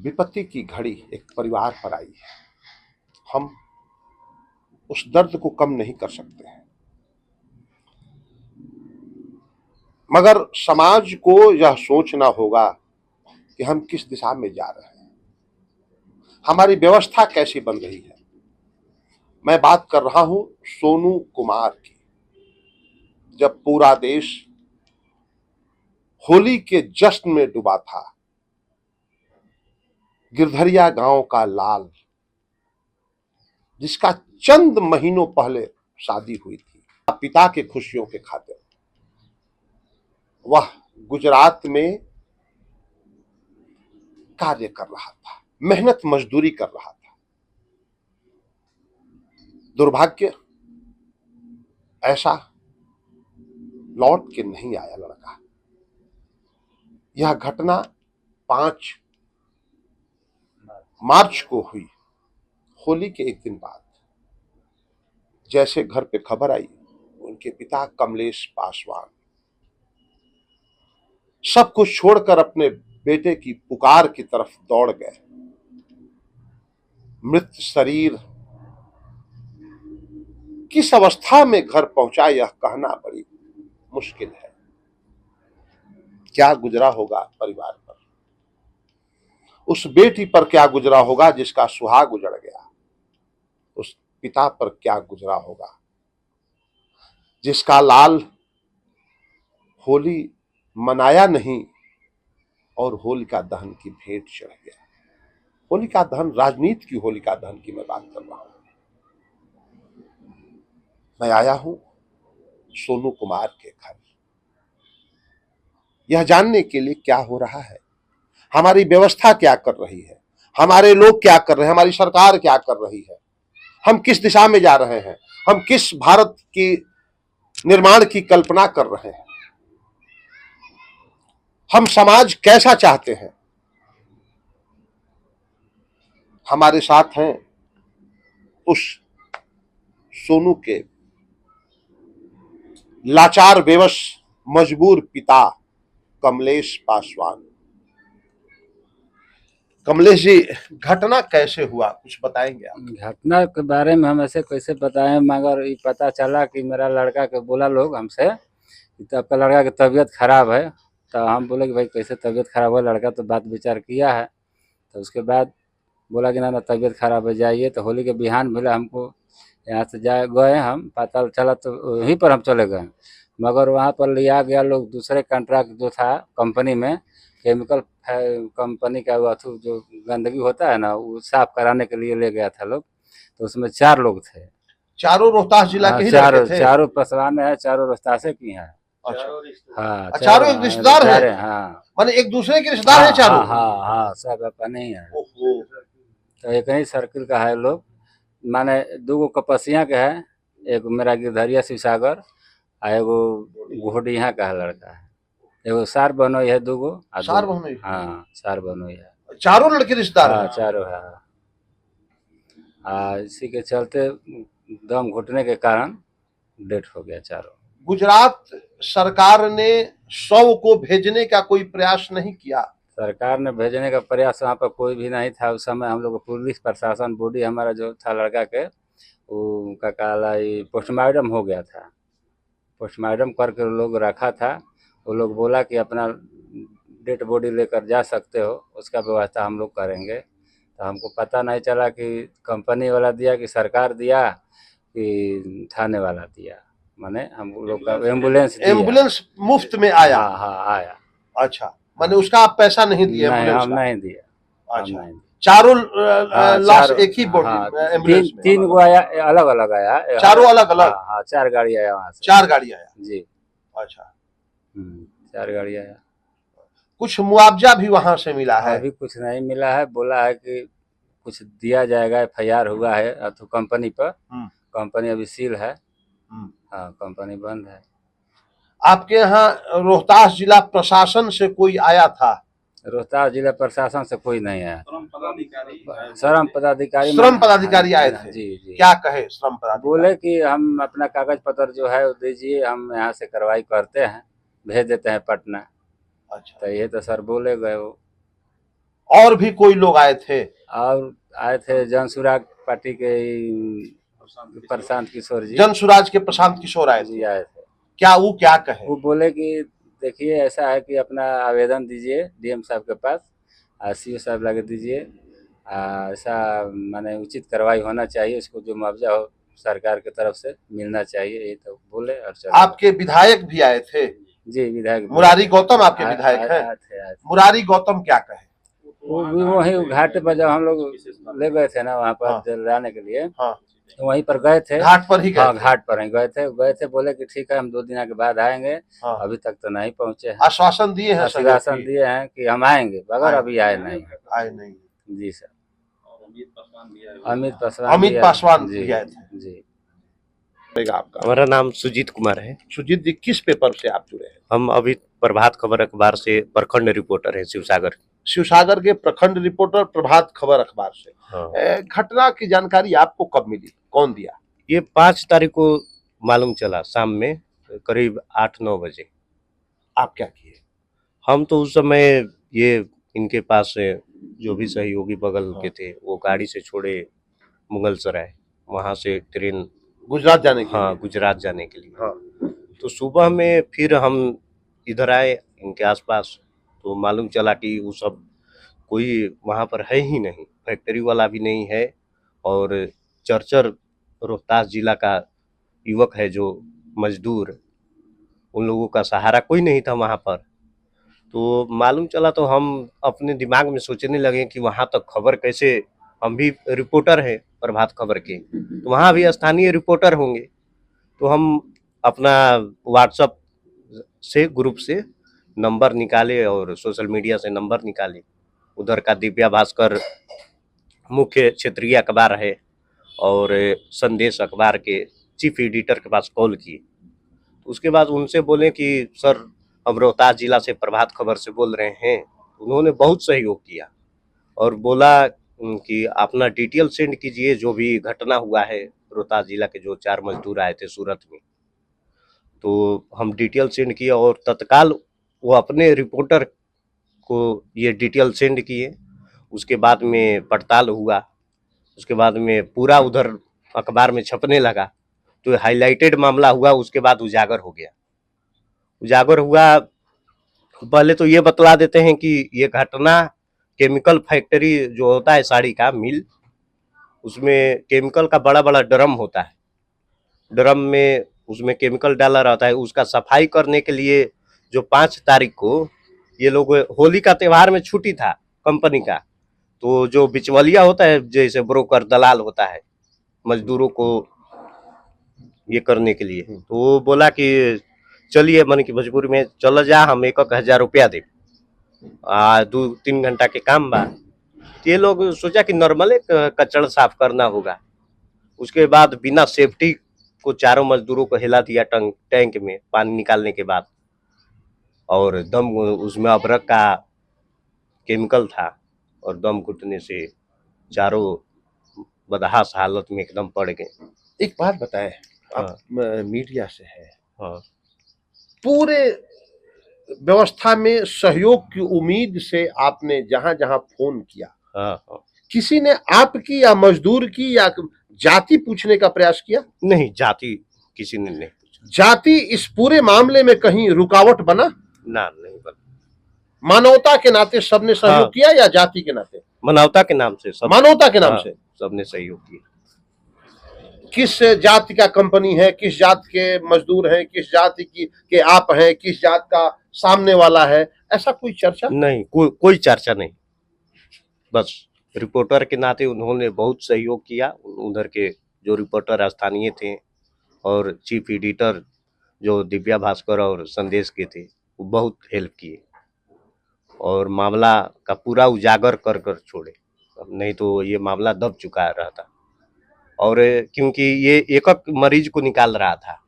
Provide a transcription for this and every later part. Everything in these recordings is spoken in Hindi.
विपत्ति की घड़ी एक परिवार पर आई है। हम उस दर्द को कम नहीं कर सकते हैं, मगर समाज को यह सोचना होगा कि हम किस दिशा में जा रहे हैं, हमारी व्यवस्था कैसी बन रही है। मैं बात कर रहा हूं सोनू कुमार की। जब पूरा देश होली के जश्न में डूबा था, गिरधरिया गांव का लाल, जिसका चंद महीनों पहले शादी हुई थी पिता के खुशियों के खातिर, वह गुजरात में कार्य कर रहा था, मेहनत मजदूरी कर रहा था। दुर्भाग्य ऐसा लौट के नहीं आया लड़का। यह घटना 5 मार्च को हुई, होली के एक दिन बाद। जैसे घर पे खबर आई, उनके पिता कमलेश पासवान सब कुछ छोड़कर अपने बेटे की पुकार की तरफ दौड़ गए। मृत शरीर किस अवस्था में घर पहुंचा यह कहना बड़ी मुश्किल है। क्या गुजरा होगा परिवार पर, उस बेटी पर क्या गुजरा होगा जिसका सुहाग उजड़ गया, उस पिता पर क्या गुजरा होगा जिसका लाल होली मनाया नहीं और होलिका दहन की भेंट चढ़ गया। होलिका दहन राजनीति की होलिका दहन की मैं बात कर रहा हूं। मैं आया हूं सोनू कुमार के घर, यह जानने के लिए क्या हो रहा है, हमारी व्यवस्था क्या कर रही है, हमारे लोग क्या कर रहे हैं, हमारी सरकार क्या कर रही है, हम किस दिशा में जा रहे हैं, हम किस भारत की निर्माण की कल्पना कर रहे हैं, हम समाज कैसा चाहते हैं। हमारे साथ हैं उस सोनू के लाचार बेवश मजबूर पिता कमलेश पासवान। कमलेश जी, घटना कैसे हुआ, कुछ बताएंगे आप? घटना के बारे में हम ऐसे कैसे बताएं, मगर ये पता चला कि मेरा लड़का के बोला लोग हमसे कि आपका लड़का की तबीयत खराब है। तो हम बोले कि भाई कैसे तबीयत खराब है, लड़का तो बात विचार किया है। तो उसके बाद बोला कि ना तबीयत खराब है, जाइए। तो होली के बिहान मिला हमको, यहाँ से जा गए, हम पता चला तो वहीं पर हम चले गए। मगर वहाँ पर लिया गया लोग दूसरे कॉन्ट्रैक्ट जो था कंपनी में, केमिकल कंपनी का वो जो गंदगी होता है ना, वो साफ कराने के लिए ले गया था लोग। तो उसमें 4 लोग थे। चारों रोहतास जिला के ही लड़के थे? चारों पसवान है, चारों रोहतासे की हैं। अच्छा, हाँ, चारों एक रिश्तेदार है? हाँ, माने एक दूसरे के रिश्तेदार है चारों? हाँ, सब अपने ही है। तो एक ही सर्किल का है लोग, माने 2 कपसिया के है, एक मेरा गिरधरिया शिवसागर आ एगो घोडिया का लड़का है, एगो सार बनोई है, 2 सार बनोई? हाँ, सार बनोई है। चारों लड़के रिश्तेदार? हाँ, चारों है। इसी के चलते दम घुटने के कारण डेथ हो गया चारों। गुजरात सरकार ने शव को भेजने का कोई प्रयास नहीं किया? सरकार ने भेजने का प्रयास वहाँ पर कोई भी नहीं था उस समय। हम लोग पुलिस प्रशासन बॉडी हमारा जो था लड़का के, वो का काला पोस्टमार्टम हो गया था। पोस्टमार्टम करके लोग रखा था। वो लोग बोला कि अपना डेड बॉडी लेकर जा सकते हो, उसका व्यवस्था हम लोग करेंगे। तो हमको पता नहीं चला कि कंपनी वाला दिया कि सरकार दिया कि थाने वाला दिया। माने हम लोग का एम्बुलेंस मुफ्त में आया? हाँ, आया। अच्छा, माने उसका आप पैसा नहीं दिए? नहीं, हम नहीं दिया। अच्छा, चारों लाश एक ही बॉडी एम्बुलेंस में? 3 गो आया, अलग अलग आया। चारों अलग अलग? हाँ, 4 गाड़ी आया वहाँ से। 4 गाड़ी आया जी। अच्छा, 4 गाड़ी आया। कुछ मुआवजा भी वहां से मिला है? अभी कुछ नहीं मिला है, बोला है कि कुछ दिया जाएगा। FIR हुआ है तो कंपनी पर, कंपनी अभी सील है। हाँ, कंपनी बंद है। आपके यहाँ रोहतास जिला प्रशासन से कोई आया था? रोहतास जिला प्रशासन से कोई नहीं आया। श्रम पदाधिकारी आए थे? जी। क्या कहे श्रम पदाधिकारी? बोले कि हम अपना कागज पत्र जो है दीजिए, हम यहाँ से कार्रवाई करते हैं, भेज देते हैं पटना। अच्छा, तो ये तो सर बोले गए वो। और भी कोई लोग आए थे? और आए थे जनसुराग पार्टी के प्रशांत किशोर जी। जनसुराज के प्रशांत किशोर आए जी थे। आए थे। क्या वो क्या कहे? वो बोले कि देखिए ऐसा है कि अपना आवेदन दीजिए डीएम साहब के पास, सीओ साहब लगा दीजिए, ऐसा माने उचित कार्रवाई होना चाहिए, इसको जो मुआवजा हो सरकार की तरफ से मिलना चाहिए, यही तो बोले और चले। आपके विधायक भी आए थे? जी विधायक मुरारी गौतम आपके विधायक हैं? आए थे। मुरारी गौतम क्या कहे? वो भी वहीं घाट पर जब हम लोग ले गए थे ना वहाँ पर हाँ। जलाने के लिए, हाँ, तो वहीं पर गए थे। घाट पर ही गए हाँ थे? घाट पर ही गए थे, बोले कि ठीक है हम 2 दिन के बाद आएंगे। हाँ। अभी तक तो नहीं पहुँचे हैं। आश्वासन दिए हैं? आश्वासन दिए हैं कि हम आएंगे, मगर अभी आए नहीं। आए नहीं। जी सर। अमित अमित पासवान जी भी आए थे। जी। आपका? हमारा नाम सुजीत कुमार है। सुजीत जी, किस पेपर से आप जुड़े हैं? हम अभी प्रभात खबर अखबार से प्रखंड रिपोर्टर हैं शिवसागर। शिवसागर के प्रखंड रिपोर्टर प्रभात खबर अखबार से। हाँ। घटना की जानकारी आपको कब मिली, कौन दिया? ये 5 तारीख को मालूम चला शाम में करीब 8-9 बजे। आप क्या किए? हम तो उस समय ये इनके पास से जो भी सहयोगी बगल के थे वो गाड़ी से छोड़े मुगलसराय, वहाँ से ट्रेन गुजरात जाने के हाँ लिए? गुजरात जाने के लिए। हाँ। तो सुबह में फिर हम इधर आए इनके आसपास, तो मालूम चला कि वो सब कोई वहाँ पर है ही नहीं, फैक्ट्री वाला भी नहीं है, और चरचर रोहतास जिला का युवक है जो मजदूर, उन लोगों का सहारा कोई नहीं था वहाँ पर। तो मालूम चला तो हम अपने दिमाग में सोचने लगे कि वहाँ तक खबर कैसे, हम भी रिपोर्टर हैं प्रभात खबर के, तो वहाँ भी स्थानीय रिपोर्टर होंगे। तो हम अपना व्हाट्सएप से ग्रुप से नंबर निकाले और सोशल मीडिया से नंबर निकाले। उधर का दिव्या भास्कर मुख्य क्षेत्रीय अखबार है और संदेश अखबार के चीफ एडिटर के पास कॉल किए। उसके बाद उनसे बोले कि सर हम रोहतास जिला से प्रभात खबर से बोल रहे हैं। उन्होंने बहुत सहयोग किया और बोला कि अपना डिटेल सेंड कीजिए, जो भी घटना हुआ है रोहतास जिला के जो 4 मजदूर आए थे सूरत में। तो हम डिटेल सेंड किए और तत्काल वो अपने रिपोर्टर को ये डिटेल सेंड किए। उसके बाद में पड़ताल हुआ, उसके बाद में पूरा उधर अखबार में छपने लगा, तो हाईलाइटेड मामला हुआ। उसके बाद उजागर हो गया। उजागर हुआ, पहले तो ये बतला देते हैं कि ये घटना केमिकल फैक्ट्री जो होता है साड़ी का मिल, उसमें केमिकल का बड़ा बड़ा ड्रम होता है, ड्रम में उसमें केमिकल डाला रहता है। उसका सफाई करने के लिए जो 5 तारीख को ये लोग, होली का त्यौहार में छुट्टी था कंपनी का, तो जो बिचवलिया होता है जैसे ब्रोकर दलाल होता है मजदूरों को ये करने के लिए, तो वो बोला कि चलिए मन की मजबूरी में चल जा, हम 1,000 रुपया दे, 2-3 घंटा के काम बा। ये लोग सोचा कि नॉर्मल कचड़ साफ करना होगा। उसके बाद बिना सेफ्टी को चारों मजदूरों को हिला दिया टैंक में पानी निकालने के बाद, और दम उसमें अबरक का केमिकल था और दम घुटने से चारों बदहास हालत में एकदम पड़ गए। एक बात बताएं, आप हाँ। मीडिया से है, हाँ। पूरे व्यवस्था में सहयोग की उम्मीद से आपने जहां जहां फोन किया, हाँ। किसी ने आपकी या मजदूर की या जाति पूछने का प्रयास किया? नहीं, जाति किसी ने नहीं पूछा। जाति इस पूरे मामले में कहीं रुकावट बना? ना, नहीं बना। मानवता के नाते सबने सहयोग हाँ। किया या जाति के नाते? मानवता के नाम से सब, मानवता के नाम से सबने सहयोग किया। किस जाति का कंपनी है, किस जात के मजदूर हैं, किस जाति के आप हैं, किस जात का सामने वाला है, ऐसा कोई चर्चा नहीं? कोई चर्चा नहीं। बस रिपोर्टर के नाते उन्होंने बहुत सहयोग किया। उधर के जो रिपोर्टर स्थानीय थे और चीफ एडिटर जो दिव्या भास्कर और संदेश के थे, वो बहुत हेल्प किए और मामला का पूरा उजागर कर छोड़े, नहीं तो ये मामला दब चुका रहता। और क्योंकि ये एक मरीज को निकाल रहा था,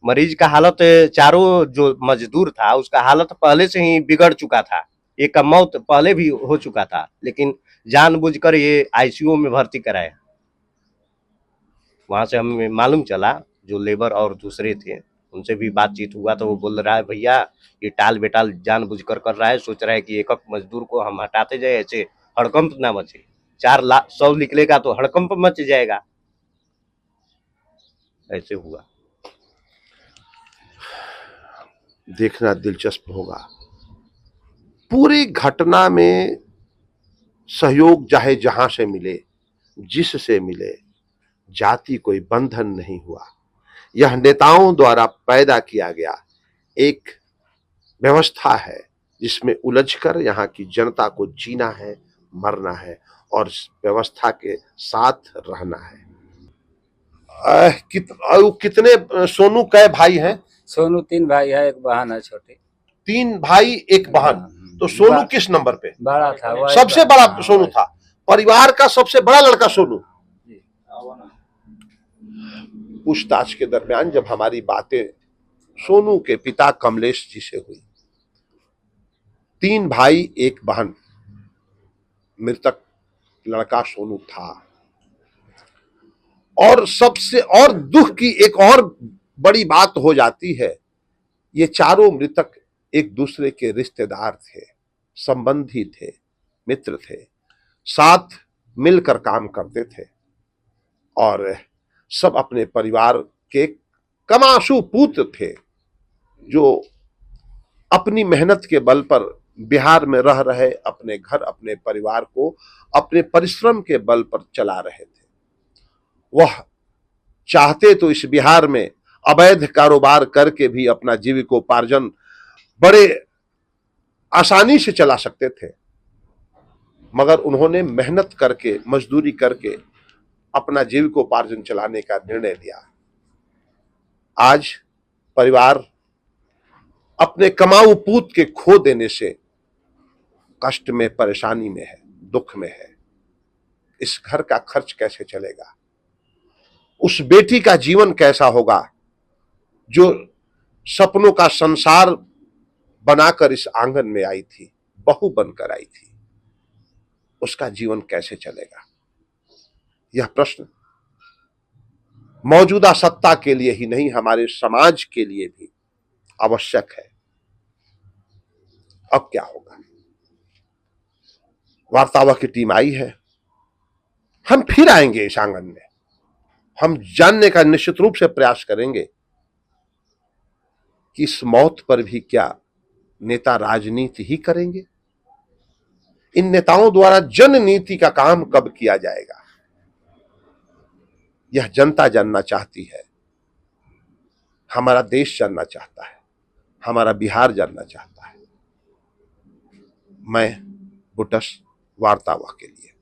मरीज का हालत, चारों जो मजदूर था उसका हालत पहले से ही बिगड़ चुका था, एक का मौत पहले भी हो चुका था, लेकिन जानबूझकर ये आईसीयू में भर्ती कराया। वहां से हमें मालूम चला, जो लेबर और दूसरे थे उनसे भी बातचीत हुआ तो वो बोल रहा है भैया ये टाल बेटाल जानबूझकर कर रहा है, सोच रहा है कि एक मजदूर को हम हटाते जाए, ऐसे हड़कंप ना मचे। 4 लाख 100 निकलेगा तो हड़कंप मच जाएगा। ऐसे हुआ। देखना दिलचस्प होगा। पूरी घटना में सहयोग चाहे जहां से मिले, जिससे मिले, जाति कोई बंधन नहीं हुआ। यह नेताओं द्वारा पैदा किया गया एक व्यवस्था है जिसमें उलझकर यहाँ की जनता को जीना है, मरना है और इस व्यवस्था के साथ रहना है। कितने सोनू कै भाई हैं? सोनू 3 भाई है, एक बहन है छोटी। 3 भाई 1 बहन। तो सोनू किस नंबर पे? बड़ा था वो, सबसे बड़ा सोनू था। परिवार का सबसे बड़ा लड़का सोनू। पूछताछ के दरमियान जब हमारी बातें सोनू के पिता कमलेश जी से हुई, 3 भाई 1 बहन, मृतक लड़का सोनू था। और सबसे और दुख की एक और बड़ी बात हो जाती है, ये चारों मृतक एक दूसरे के रिश्तेदार थे, संबंधी थे, मित्र थे, साथ मिलकर काम करते थे और सब अपने परिवार के कमाशु पुत्र थे जो अपनी मेहनत के बल पर बिहार में रह रहे, अपने घर अपने परिवार को अपने परिश्रम के बल पर चला रहे थे। वह चाहते तो इस बिहार में अवैध कारोबार करके भी अपना जीविकोपार्जन बड़े आसानी से चला सकते थे, मगर उन्होंने मेहनत करके, मजदूरी करके अपना जीविकोपार्जन चलाने का निर्णय लिया। आज परिवार अपने कमाऊ पूत के खो देने से कष्ट में, परेशानी में है, दुख में है। इस घर का खर्च कैसे चलेगा? उस बेटी का जीवन कैसा होगा जो सपनों का संसार बनाकर इस आंगन में आई थी, बहू बनकर आई थी? उसका जीवन कैसे चलेगा? यह प्रश्न मौजूदा सत्ता के लिए ही नहीं, हमारे समाज के लिए भी आवश्यक है। अब क्या होगा? वार्तावाह की टीम आई है, हम फिर आएंगे इस आंगन में। हम जानने का निश्चित रूप से प्रयास करेंगे कि इस मौत पर भी क्या नेता राजनीति ही करेंगे? इन नेताओं द्वारा जननीति का काम कब किया जाएगा? यह जनता जानना चाहती है, हमारा देश जानना चाहता है, हमारा बिहार जानना चाहता है। मैं बुटस, वार्तावाह के लिए।